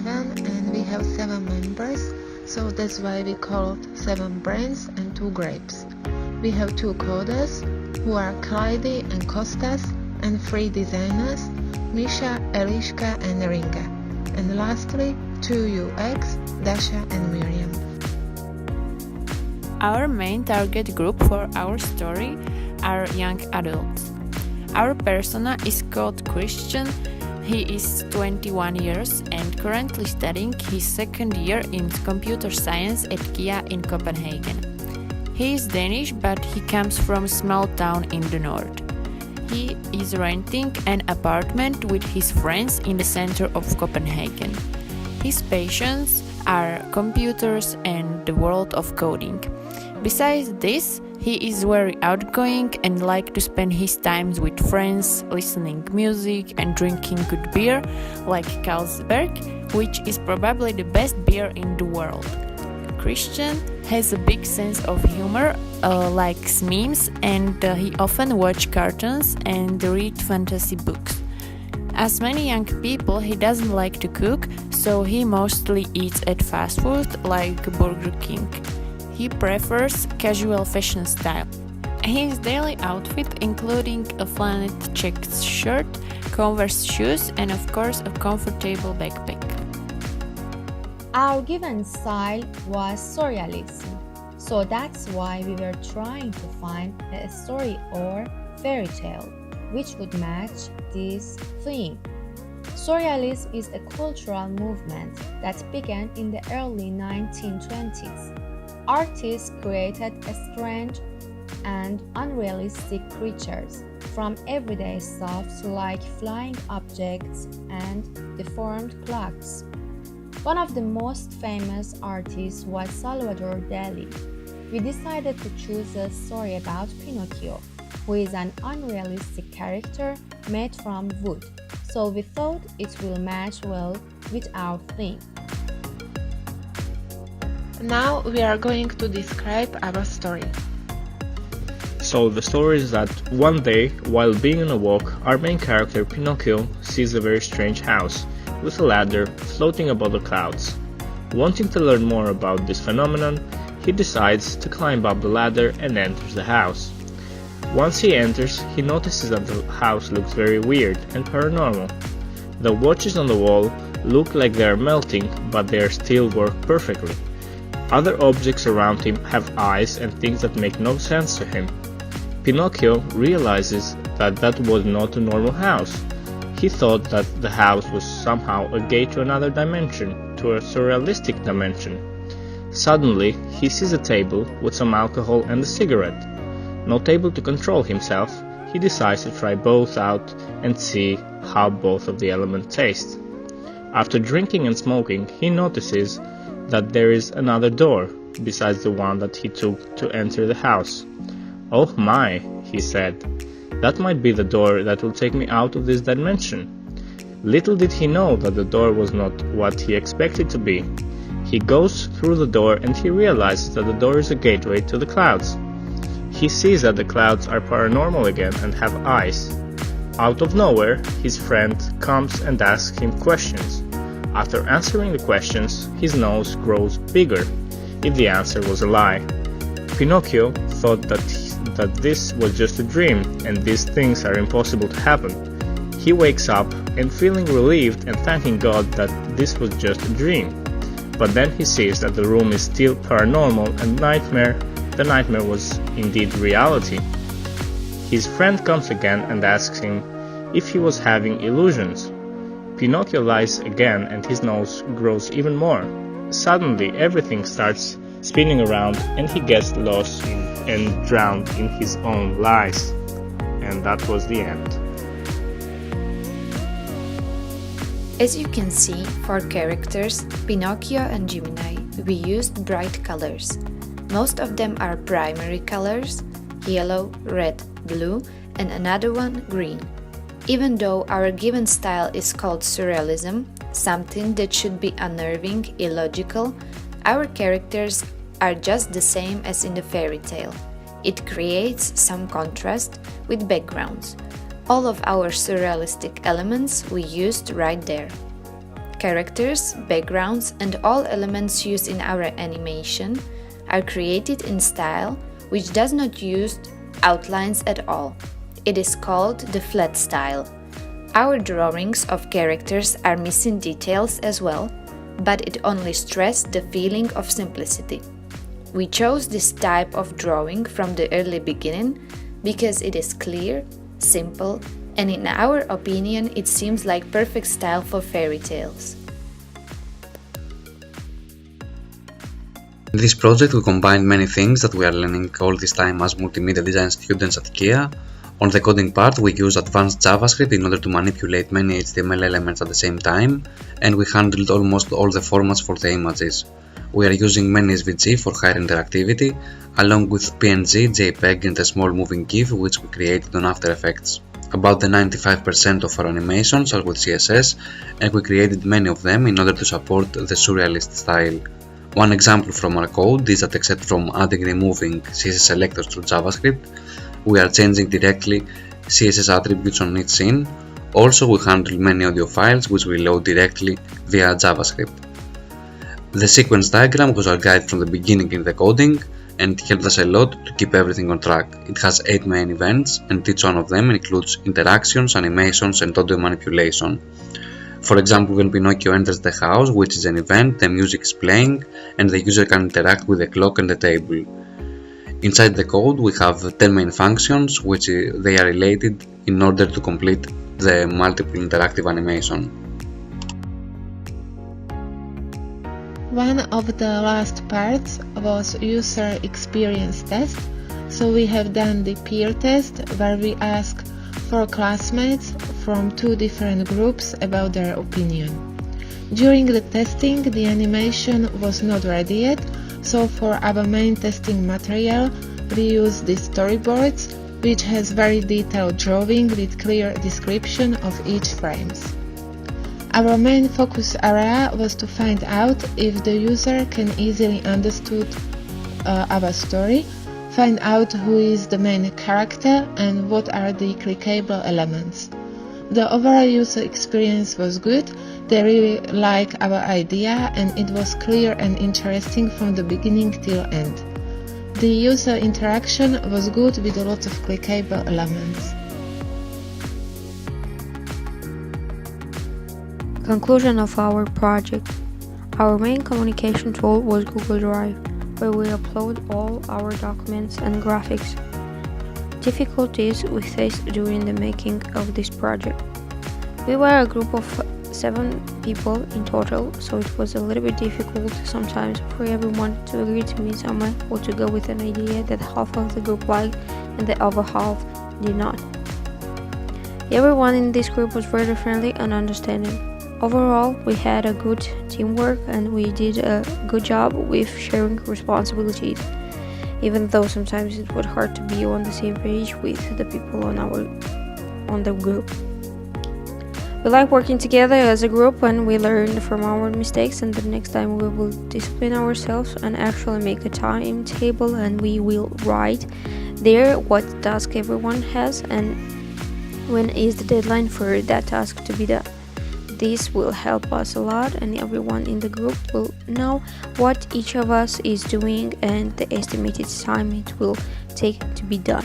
7 and we have 7 members, so that's why we called 7 brains and 2 grapes. We have 2 coders, who are Clyde and Kostas, and 3 designers, Misha, Eliška and Ringa. And lastly, 2 UX, Dasha and Miriam. Our main target group for our story are young adults. Our persona is called Christian. He is 21 years and currently studying his second year in computer science at KIA in Copenhagen. He is Danish, but he comes from a small town in the north. He is renting an apartment with his friends in the center of Copenhagen. His passions are computers and the world of coding. Besides this, he is very outgoing and likes to spend his time with friends, listening music and drinking good beer like Carlsberg, which is probably the best beer in the world. Christian has a big sense of humor, likes memes, and he often watches cartoons and reads fantasy books. As many young people, he doesn't like to cook, so he mostly eats at fast food like Burger King. He prefers casual fashion style. His daily outfit including a flannel checked shirt, Converse shoes, and of course a comfortable backpack. Our given style was surrealism, so that's why we were trying to find a story or fairy tale which would match this theme. Surrealism is a cultural movement that began in the early 1920s. Artists created strange and unrealistic creatures, from everyday stuff like flying objects and deformed clocks. One of the most famous artists was Salvador Dali. We decided to choose a story about Pinocchio, who is an unrealistic character made from wood, so we thought it will match well with our theme. Now we are going to describe our story. So the story is that one day, while being on a walk, our main character Pinocchio sees a very strange house with a ladder floating above the clouds. Wanting to learn more about this phenomenon, he decides to climb up the ladder and enters the house. Once he enters, he notices that the house looks very weird and paranormal. The watches on the wall look like they are melting, but they still work perfectly. Other objects around him have eyes and things that make no sense to him. Pinocchio realizes that that was not a normal house. He thought that the house was somehow a gate to another dimension, to a surrealistic dimension. Suddenly, he sees a table with some alcohol and a cigarette. Not able to control himself, he decides to try both out and see how both of the elements taste. After drinking and smoking, he notices that there is another door, besides the one that he took to enter the house. "Oh my," he said, "that might be the door that will take me out of this dimension." Little did he know that the door was not what he expected to be. He goes through the door and he realizes that the door is a gateway to the clouds. He sees that the clouds are paranormal again and have eyes. Out of nowhere, his friend comes and asks him questions. After answering the questions, his nose grows bigger, if the answer was a lie. Pinocchio thought that this was just a dream and these things are impossible to happen. He wakes up and feeling relieved and thanking God that this was just a dream. But then he sees that the room is still paranormal and the nightmare was indeed reality. His friend comes again and asks him if he was having illusions. Pinocchio lies again and his nose grows even more. Suddenly everything starts spinning around and he gets lost and drowned in his own lies. And that was the end. As you can see, for characters Pinocchio and Gemini, we used bright colors. Most of them are primary colors, yellow, red, blue, and another one green. Even though our given style is called surrealism, something that should be unnerving, illogical, our characters are just the same as in the fairy tale. It creates some contrast with backgrounds. All of our surrealistic elements we used right there. Characters, backgrounds, and all elements used in our animation are created in style which does not use outlines at all. It is called the flat style. Our drawings of characters are missing details as well, but it only stressed the feeling of simplicity. We chose this type of drawing from the early beginning because it is clear, simple, and in our opinion it seems like perfect style for fairy tales. In this project we combined many things that we are learning all this time as multimedia design students at IKEA. On the coding part we use advanced JavaScript in order to manipulate many HTML elements at the same time, and we handled almost all the formats for the images. We are using many SVG for higher interactivity, along with PNG, JPEG and a small moving GIF which we created on After Effects. About the 95% of our animations are with CSS, and we created many of them in order to support the surrealist style. One example from our code is that except from adding removing CSS selectors through JavaScript, we are changing directly CSS attributes on each scene. Also we handle many audio files which we load directly via JavaScript. The sequence diagram was our guide from the beginning in the coding and helped us a lot to keep everything on track. It has 8 main events and each one of them includes interactions, animations and audio manipulation. For example, when Pinocchio enters the house, which is an event, the music is playing and the user can interact with the clock and the table. Inside the code we have 10 main functions which they are related in order to complete the multiple interactive animation. One of the last parts was user experience test, so we have done the peer test where we ask 4 classmates from 2 different groups about their opinion. During the testing the animation was not ready yet, so for our main testing material we use the storyboards, which has very detailed drawing with clear description of each frames. Our main focus area was to find out if the user can easily understand our story, find out who is the main character and what are the clickable elements. The overall user experience was good. They really liked our idea and it was clear and interesting from the beginning till end. The user interaction was good with a lot of clickable elements. Conclusion of our project. Our main communication tool was Google Drive, where we upload all our documents and graphics. Difficulties we faced during the making of this project. We were a group of 7 people in total, so it was a little bit difficult sometimes for everyone to agree to meet somewhere or to go with an idea that half of the group liked and the other half did not. Everyone in this group was very friendly and understanding. Overall, we had a good teamwork and we did a good job with sharing responsibilities, even though sometimes it was hard to be on the same page with the people on the group. We like working together as a group and we learn from our mistakes, and the next time we will discipline ourselves and actually make a timetable and we will write there what task everyone has and when is the deadline for that task to be done. This will help us a lot and everyone in the group will know what each of us is doing and the estimated time it will take to be done.